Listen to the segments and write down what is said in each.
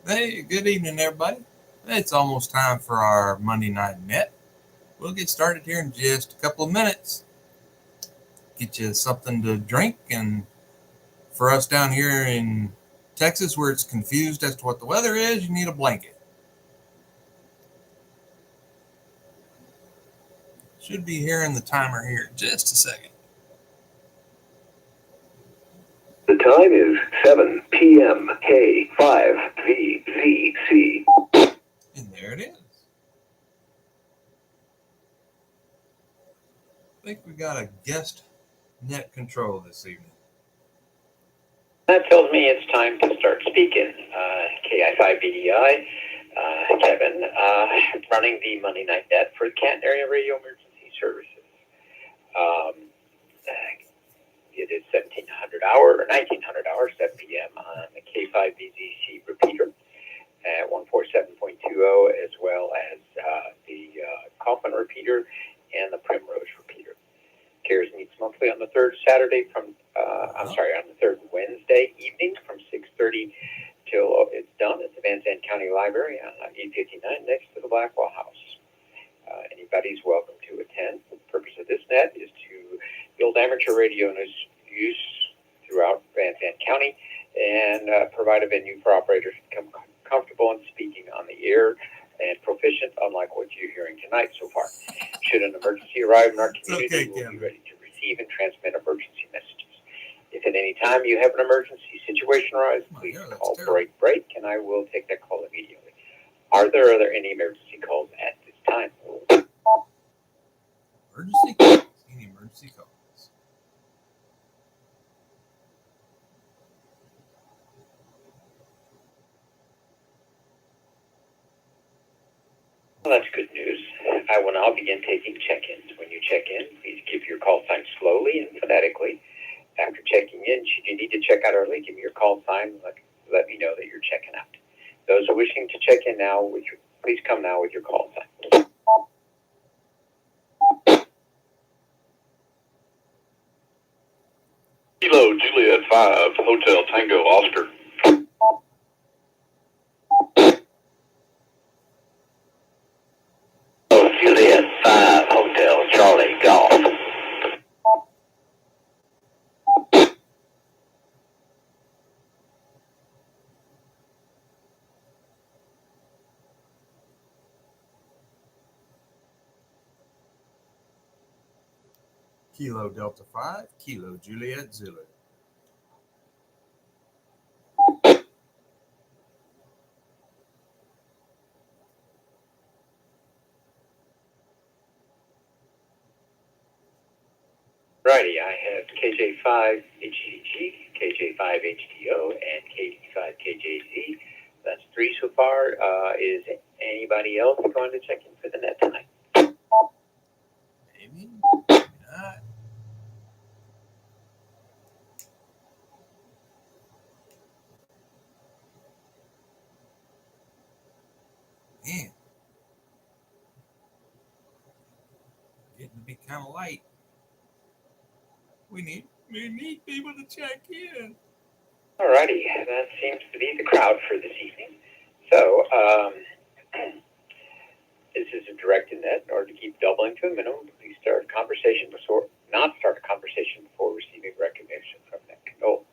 Hey, good evening, everybody. It's almost time for our Monday Night Net. We'll get started here in just a couple of minutes. Get you something to drink, and for us down here in Texas, where it's confused as to what the weather is, you need a blanket. Should be hearing the timer here in just a second. The time is 7 p.m. K5VZC. And there it is. I think we got a guest net control this evening. That tells me it's time to start speaking. KI5BDI, Kevin, running the Monday Night Net for the Canton Area Radio Emergency Services. It is 1900 hours, 7 p.m. on the K5BZC repeater at 147.20, as well as the Kaufman repeater and the Primrose repeater. CARES meets monthly on the third Saturday on the third Wednesday evening from 6:30 till it's done at the Van Zandt County Library on 859 next to the Blackwell House. Anybody's welcome to attend. The purpose of this net is to build amateur radio use throughout Van Zandt County and provide a venue for operators to become comfortable in speaking on the air and proficient, unlike what you're hearing tonight so far. Should an emergency arrive in our community, we'll be ready to receive and transmit emergency messages. If at any time you have an emergency situation arise, please call break, and I will take that call immediately. Are there any emergency calls at this time? Emergency calls. Any emergency calls? Well, that's good news. I will now begin taking check-ins. When you check in, please give your call sign slowly and phonetically. After checking in, should you need to check out early, give me your call sign and let me know that you're checking out. Those wishing to check in now, please come now with your call sign. Kilo Juliet 5, Hotel Tango Oscar. Juliet 5, Hotel Charlie Golf. Kilo Delta 5, Kilo Juliet Zulu. Righty, I have KJ5HCG, KJ5HDO, and KD5KJZ. That's 3 so far. Is anybody else going to check in for the net tonight? Maybe, maybe not. Man, getting to be kind of light. We need people to check in. Alrighty, that seems to be the crowd for this evening. So, this is a directed net. In order to keep doubling to a minimum, please not start a conversation before receiving recognition from net control.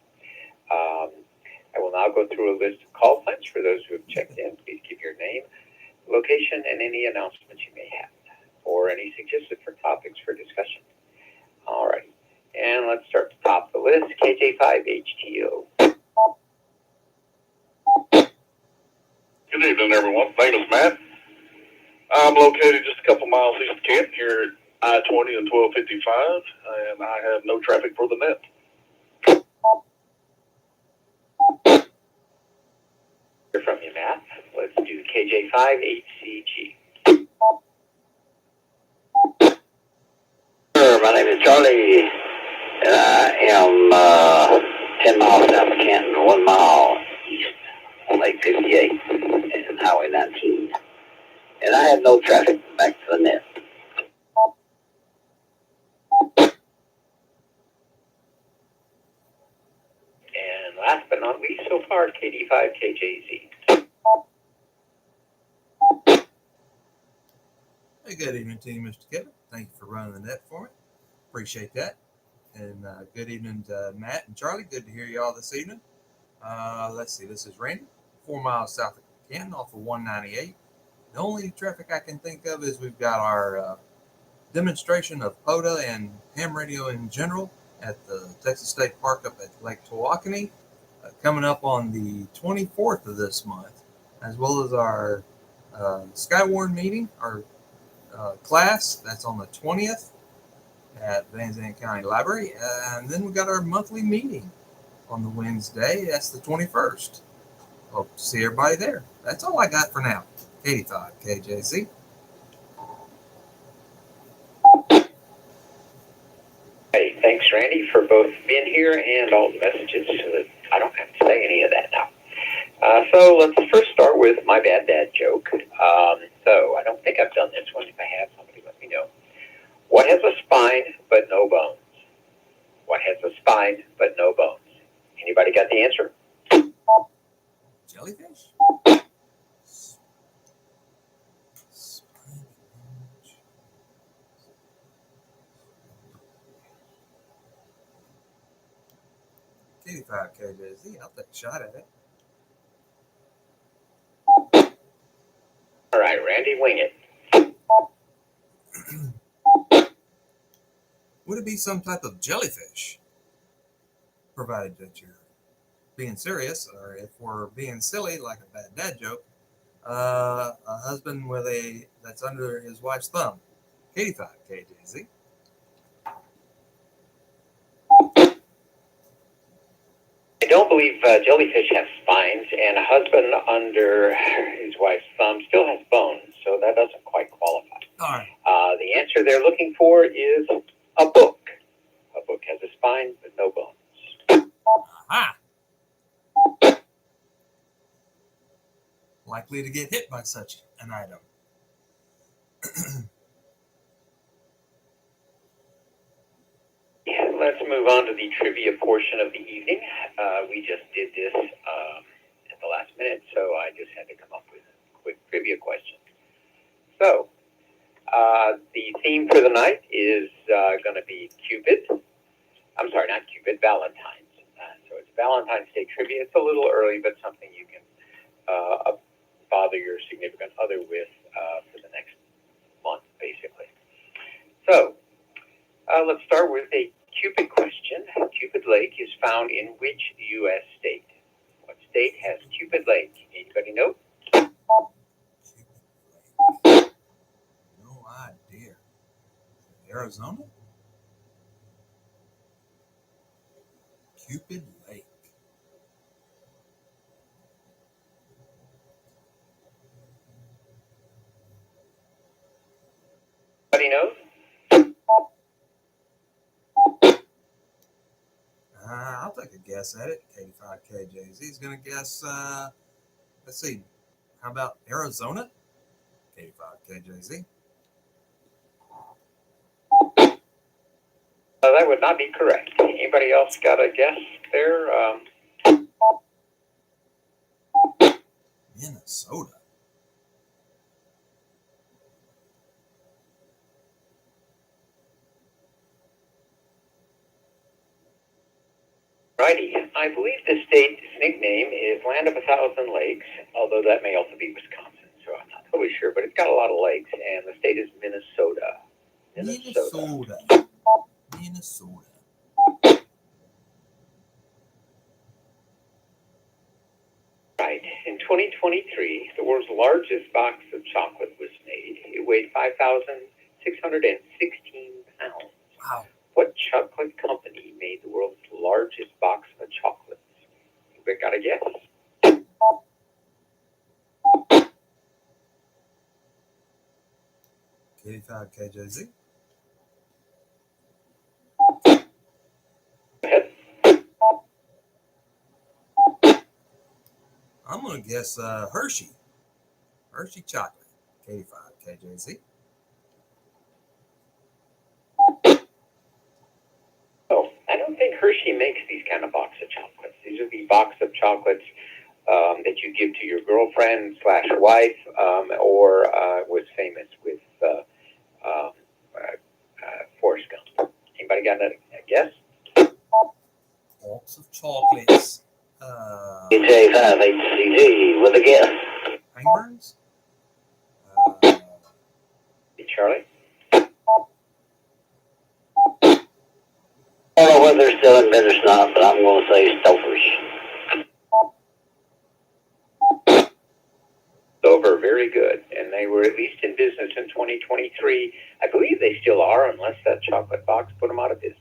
I will now go through a list of call signs for those who have checked in. Please give your name, location, and any announcements you may have, or any suggested for topics for discussion. Alrighty. And let's start at the top of the list, KJ5HTO. Good evening, everyone. My name is Matt. I'm located just a couple miles east of Canton here at I-20 and 1255, and I have no traffic for the net. Hear from you, Matt. Let's do KJ5HCG. My name is Charlie, and I am 10 miles south of Canton, 1 mile east on Lake 58 and Highway 19. And I have no traffic back to the net. And last but not least so far, KD5KJZ. good evening to you, Mr. Kevin. Thank you for running the net for me. Appreciate that. And good evening to Matt and Charlie. Good to hear you all this evening. Let's see. This is Randy, 4 miles south of Canton off of 198. The only traffic I can think of is we've got our demonstration of POTA and ham radio in general at the Texas State Park up at Lake Tawakoni, coming up on the 24th of this month, as well as our Skywarn meeting, our class, that's on the 20th at Van Zandt County Library. And then we got our monthly meeting on the Wednesday, that's the 21st. Hope to see everybody there. That's all I got for now. 85 KJZ. Hey, thanks, Randy, for both being here and all the messages so that I don't have to say any of that now. So let's first start with my bad dad joke. So I don't think I've done this one. If I have, somebody let me know. What has a spine but no bones? What has a spine but no bones? Anybody got the answer? Jellyfish? 85 KJZ. I'll take a shot at it. All right, Randy, wing it. Would it be some type of jellyfish? Provided that you're being serious, or if we're being silly, like a bad dad joke, a husband that's under his wife's thumb. 85 KJZ. I don't believe jellyfish have spines, and a husband under his wife's thumb still has bones, so that doesn't quite qualify. All right. The answer they're looking for is a book. A book has a spine but no bones. Aha! Likely to get hit by such an item. Let's move on to the trivia portion of the evening. We just did this at the last minute, so I just had to come up with a quick trivia question. So, the theme for the night is going to be Cupid. I'm sorry, not Cupid, Valentine's. So it's Valentine's Day trivia. It's a little early, but something you can bother your significant other with for the next month, basically. So, let's start with a Cupid question. Cupid Lake is found in which U.S. state? What state has Cupid Lake? Anybody know? Cupid Lake. No idea. Arizona? Cupid Lake. Anybody knows? I'll take a guess at it. 85 KJZ is going to guess, let's see, how about Arizona? 85 KJZ. That would not be correct. Anybody else got a guess there? Minnesota. Righty. I believe the state's nickname is Land of a Thousand Lakes, although that may also be Wisconsin, so I'm not totally sure, but it's got a lot of lakes, and the state is Minnesota. Minnesota. Right. In 2023, the world's largest box of chocolate was made. It weighed 5,616 pounds. Wow. What chocolate company made the world's largest box of chocolates? You got a guess? 85 KJZ. Go ahead. I'm going to guess Hershey. Hershey chocolate. 85 KJZ. Oh, I don't think Hershey makes these kind of box of chocolates. These are the box of chocolates that you give to your girlfriend / wife, or was famous with box of chocolates. DJ5HCG with a guess. Hangburns? Charlie? I don't know whether they're still in business or not, but I'm going to say Stouffer's. Over, very good. And they were at least in business in 2023. I believe they still are, unless that chocolate box put them out of business.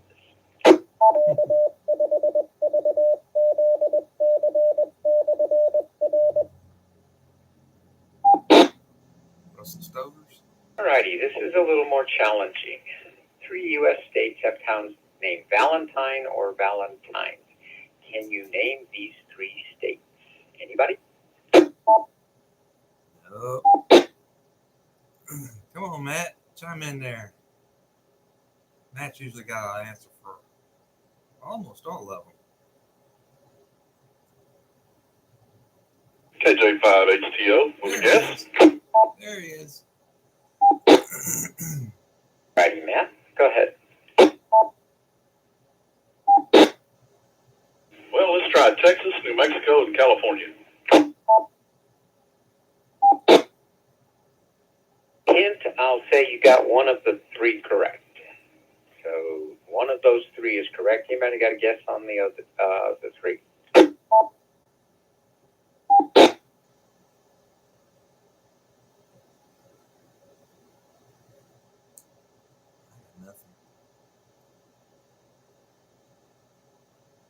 Russell Stovers? Alrighty, this is a little more challenging. 3 U.S. states have towns named Valentine or Valentines. Can you name these 3 states? Anybody? No. Come on, Matt. Chime in there. Matt's usually got an answer for almost all of them. KJ5HTO with a guess. There he is. Alrighty, Matt, go ahead. Well, let's try Texas, New Mexico, and California. Hint, I'll say you got one of the 3 correct. So one of those 3 is correct. Anybody got a guess on the other the 3? Nothing.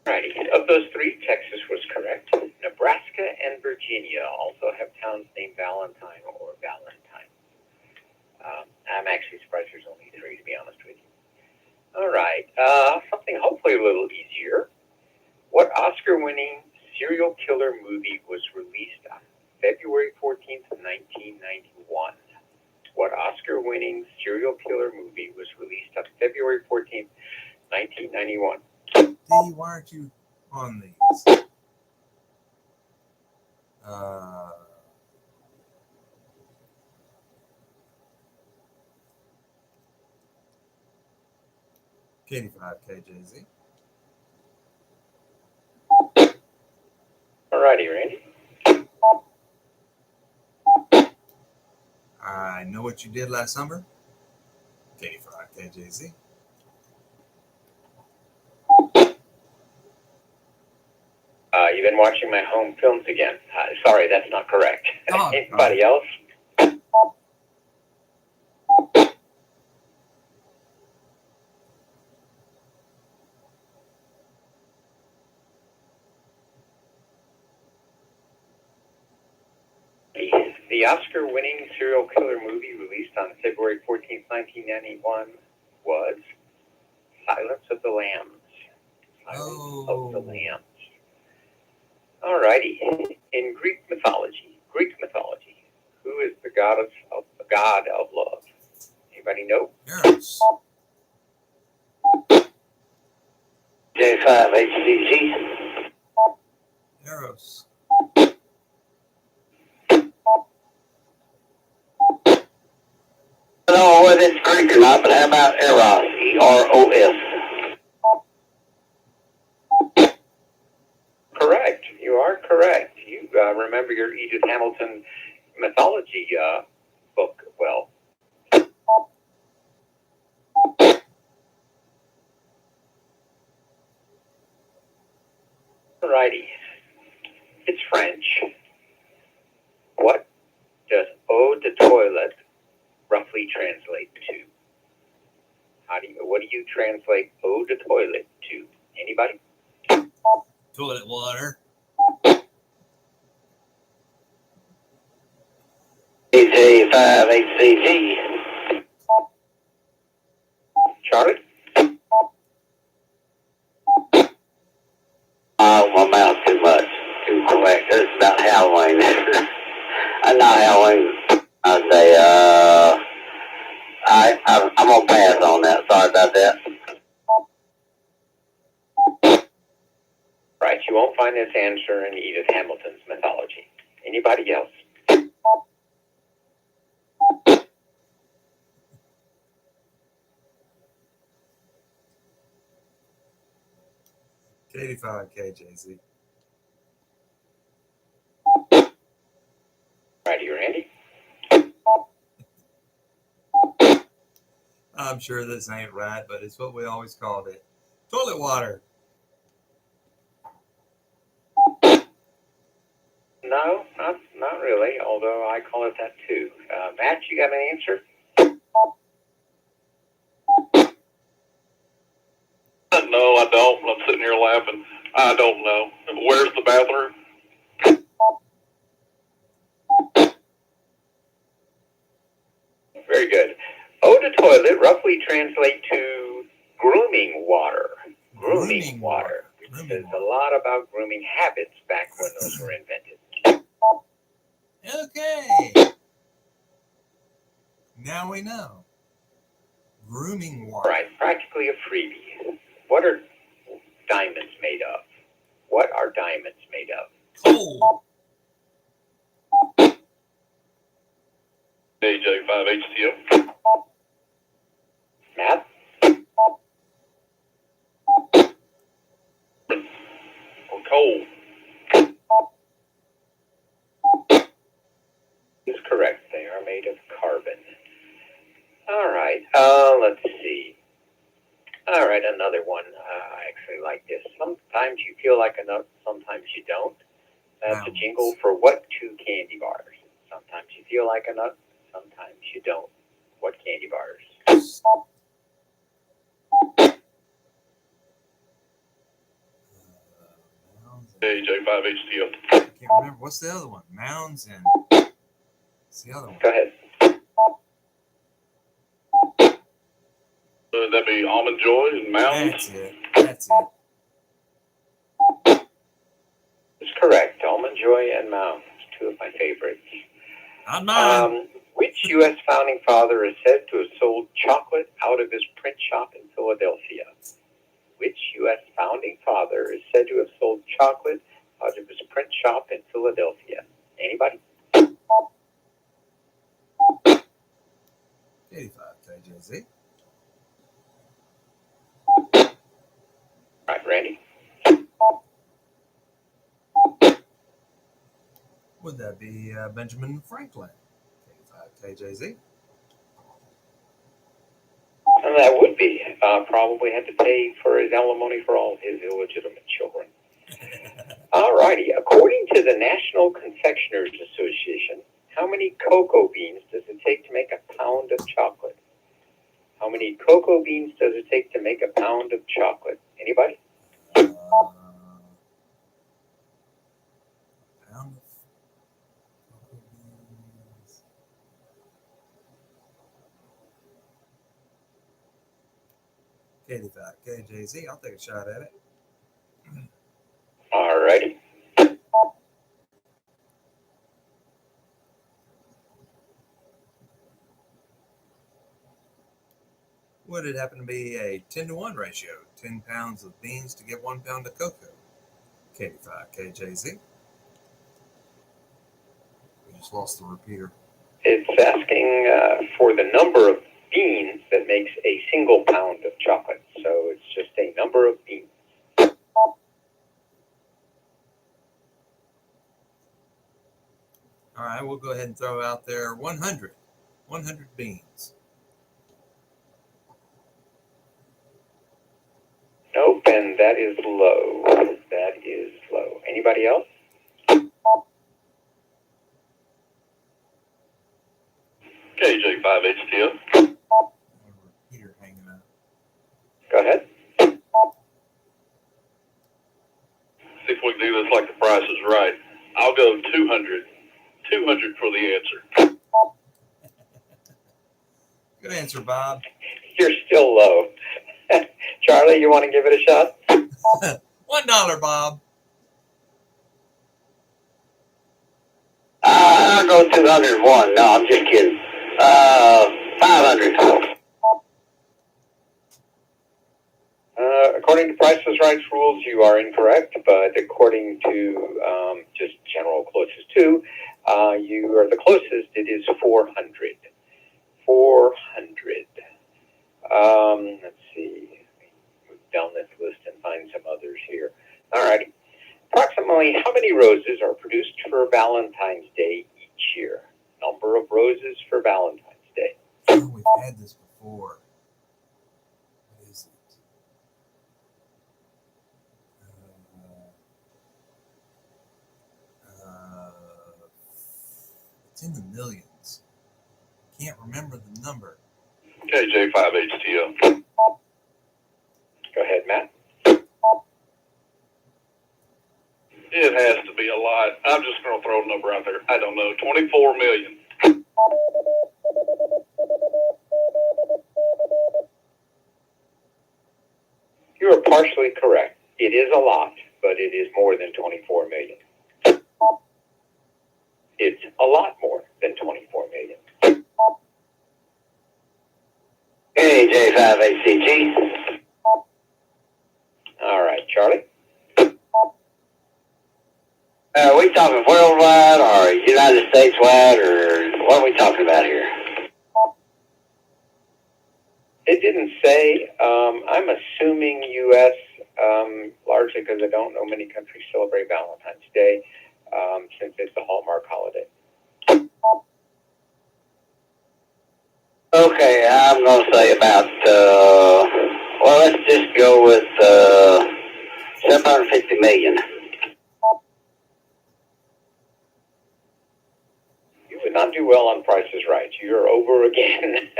Alrighty, of those 3, Texas was correct. Nebraska and Virginia also have towns named Valentine or Valentine. I'm actually surprised there's only 3, to be honest with you. Alright, something hopefully a little easier. What Oscar-winning serial killer movie was released on February 14th, 1991? What Oscar-winning serial killer movie was released on February 14th, 1991? D, why aren't you on these? K85 KJZ. Alrighty, Randy. I know what you did last summer. K85 KJZ. You've been watching my home films again. Sorry, that's not correct. Oh, Anybody else? The Oscar-winning serial killer movie released on February 14th, 1991 was Silence of the Lambs. Silence of the Lambs. Alrighty. In Greek mythology, who is the god of love? Anybody know? Eros. J5HCG. Eros. I don't know whether it's Greek or not, but how about Eros? E-R-O-S. Correct. You are correct. You remember your Edith Hamilton mythology book well. Alrighty. It's French. What does eau de toilette roughly translate to? What do you translate eau de toilette to? Anybody? Toilet water. KJ5HCG. Charlie? Oh, my mouth too much. Too correct. It's about Halloween. Not Halloween. I'd say, I'm going to pass on that. Sorry about that. Right, you won't find this answer in Edith Hamilton's mythology. Anybody else? K85 KJZ. Righty, Randy. I'm sure this ain't right, but it's what we always called it. Toilet water. No, not really. Although I call it that too. Matt, you got an answer? No, I don't. I'm sitting here laughing. I don't know. Where's the bathroom? Very good. Eau de toilette roughly translate to grooming water. Grooming water. It says a lot about grooming habits back when those were invented. Okay. Now we know. Grooming All water. right, practically a freebie. What are diamonds made of? What are diamonds made of? Coal. AJ5HTO. Matt? Or coal. Is correct. They are made of carbon. All right. Let's see. All right, another one. I actually like this. Sometimes you feel like a nut, sometimes you don't. That's a jingle for what two candy bars? Sometimes you feel like a nut, sometimes you don't. What candy bars? AJ5HTO. I can't remember. What's the other one? Mounds and what's the other one? Go ahead. That'd be Almond Joy and Mountains. That's it. That's it. It's correct. Almond Joy and Mounds, two of my favorites. Not mine. Which U.S. founding father is said to have sold chocolate out of his print shop in Philadelphia? Which U.S. founding father is said to have sold chocolate out of his print shop in Philadelphia? Anybody? 85 KJZ. All right, Randy. Would that be Benjamin Franklin? 85 KJZ. And that would be. Probably had to pay for his alimony for all his illegitimate children. All righty. According to the National Confectioners Association, how many cocoa beans does it take to make a pound of chocolate? How many cocoa beans does it take to make a pound of chocolate? Anybody? Pound of cocoa beans. K85 KJZ. I'll take a shot at it. All righty. Would it happen to be a 10-to-1 ratio? 10 pounds of beans to get 1 pound of cocoa. K85 KJZ. We just lost the repeater. It's asking for the number of beans that makes a single pound of chocolate. So it's just a number of beans. All right, we'll go ahead and throw out there 100. 100 beans. Nope, and that is low. That is low. Anybody else? KJ5HTO. Repeater hanging up. Go ahead. See if we can do this like the price is right. I'll go 200. 200 for the answer. Good answer, Bob. You're still low. Charlie, you want to give it a shot? $1, Bob. I'll go 201. No, I'm just kidding. 500. According to Price is Right rules, you are incorrect, but according to just general closest to, you are the closest. It is 400. 400. Let's see. Move down this list and find some others here. Alrighty. Approximately how many roses are produced for Valentine's Day each year? Number of roses for Valentine's Day. Oh, we've had this before. What is it? It's in the millions. Can't remember the number. KJ5HTO. Go ahead, Matt. It has to be a lot. I'm just going to throw a number out there. I don't know. 24 million. You are partially correct. It is a lot, but it is more than 24 million. It's a lot more than 24 million. KJ5HCG. All right, Charlie. Are we talking worldwide or United States wide, or what are we talking about here? It didn't say. I'm assuming U.S. Largely because I don't know many countries celebrate Valentine's Day since it's a Hallmark holiday. Okay, I'm going to say about, well, let's just go with 750 million. You would not do well on Price is Right. You're over again.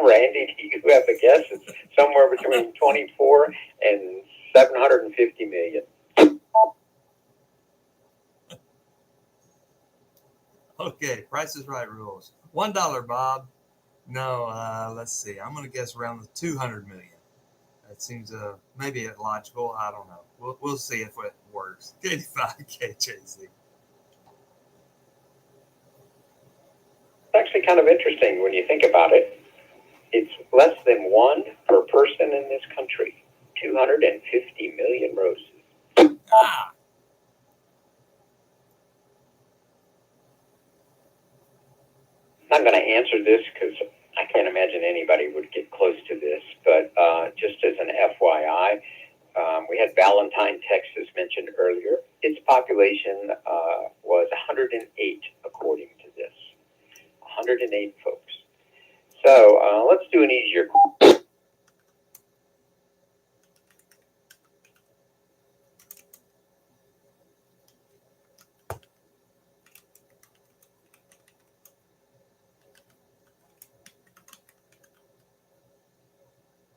Randy, do you have a guess? It's somewhere between 24 and 750 million. Okay, Price is Right rules. $1, Bob. No, let's see. I'm going to guess around the 200 million. That seems maybe illogical. I don't know. We'll see if it works. 85 KJZ. It's actually kind of interesting when you think about it. It's less than one per person in this country. 250 million roses. Ah! I'm not going to answer this because I can't imagine anybody would get close to this, but just as an FYI, we had Valentine, Texas mentioned earlier. Its population was 108 according to this. 108 folks. So let's do an easier question.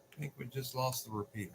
I think we just lost the repeater.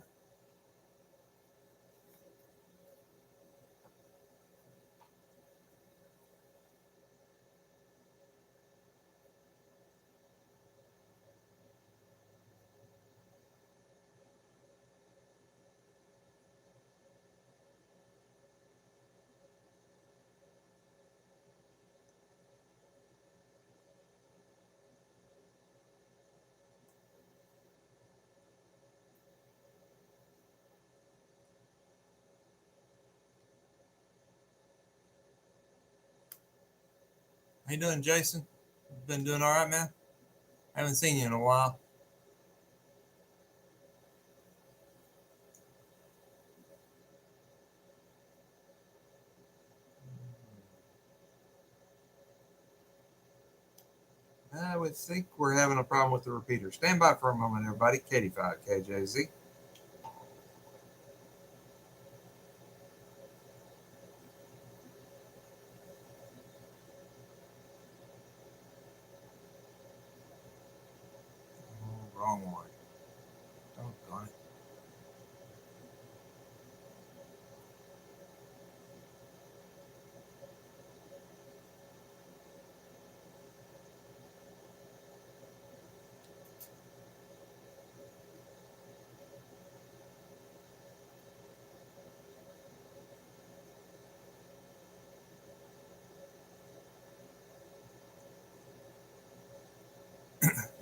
How you doing, Jason? Been doing all right, man? I haven't seen you in a while. I would think we're having a problem with the repeater. Stand by for a moment, everybody. Katie5 KJZ. Oh, wrong one. Doggone it.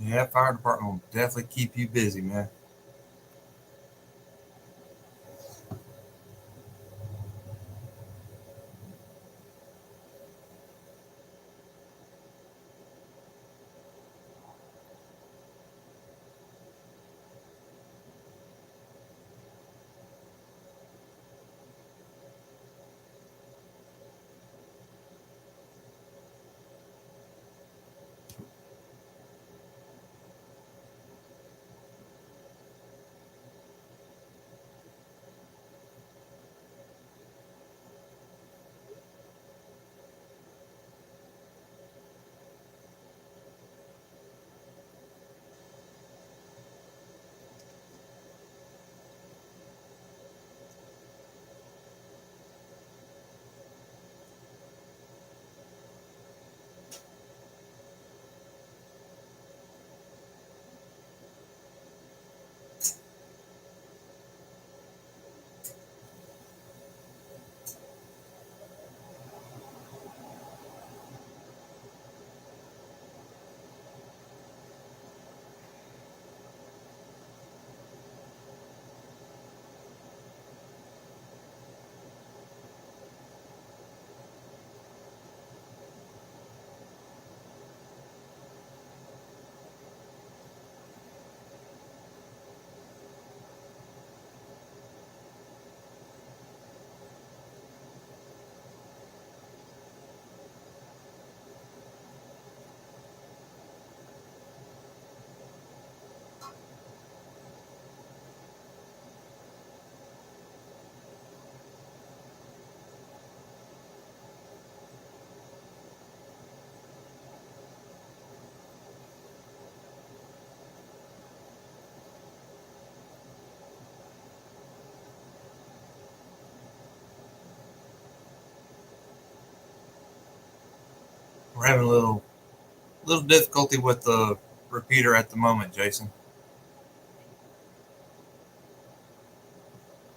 Yeah, fire department will definitely keep you busy, man. We're having a little difficulty with the repeater at the moment, Jason.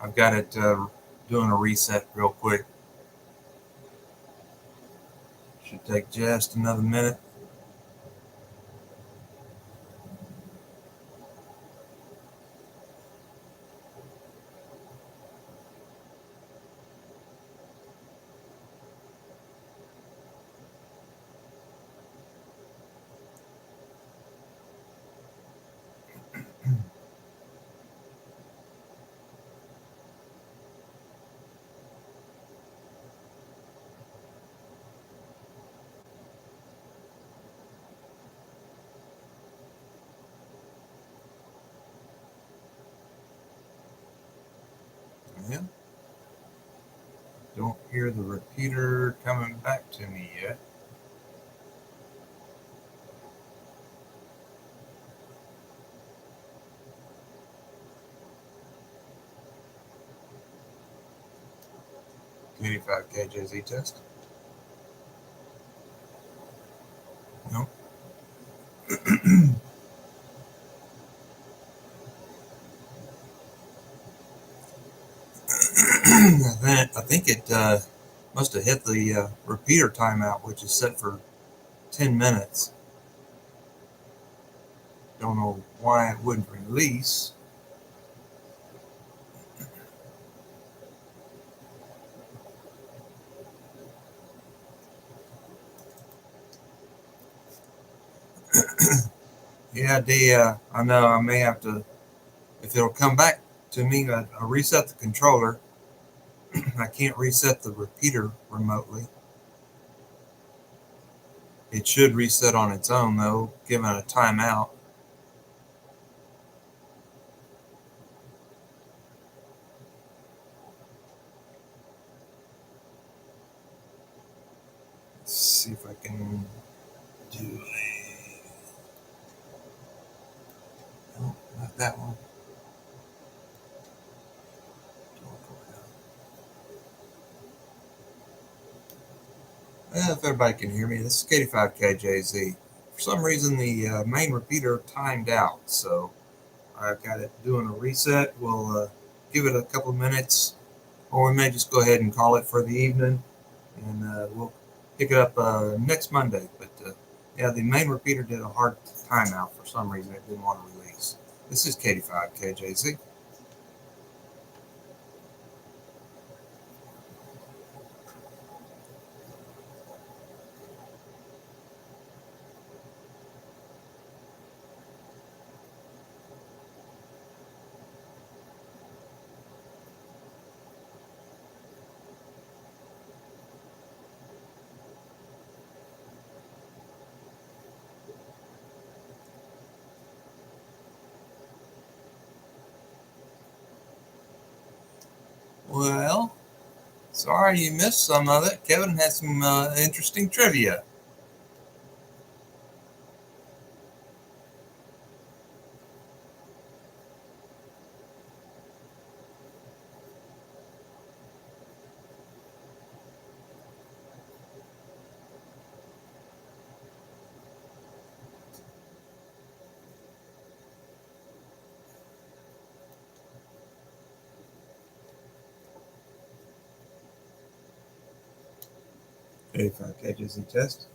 I've got it doing a reset real quick. Should take just another minute. Yeah. Don't hear the repeater coming back to me yet. Eighty-five KJZ test. Nope. I think it must have hit the repeater timeout, which is set for 10 minutes. Don't know why it wouldn't release. Yeah, I know I may have to, if it'll come back to me, I'll reset the controller. I can't reset the repeater remotely. It should reset on its own, though, given a timeout. Let's see if I can do no, not that one. Well, if everybody can hear me, this is 85KJZ. For some reason, the main repeater timed out, so I've got it doing a reset. We'll give it a couple minutes, or we may just go ahead and call it for the evening, and we'll pick it up next Monday. But yeah, the main repeater did a hard timeout for some reason. It didn't want to release. This is 85KJZ. Well, sorry you missed some of it. Kevin has some interesting trivia. Okay, 5KJZ test.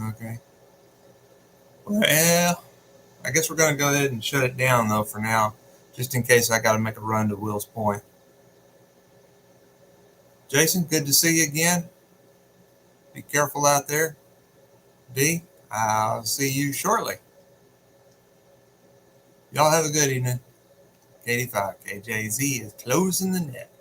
Okay. Well, I guess we're going to go ahead and shut it down, though, for now, just in case I got to make a run to Will's Point. Jason, good to see you again. Be careful out there. D, I'll see you shortly. Y'all have a good evening. 85 KJZ is closing the net.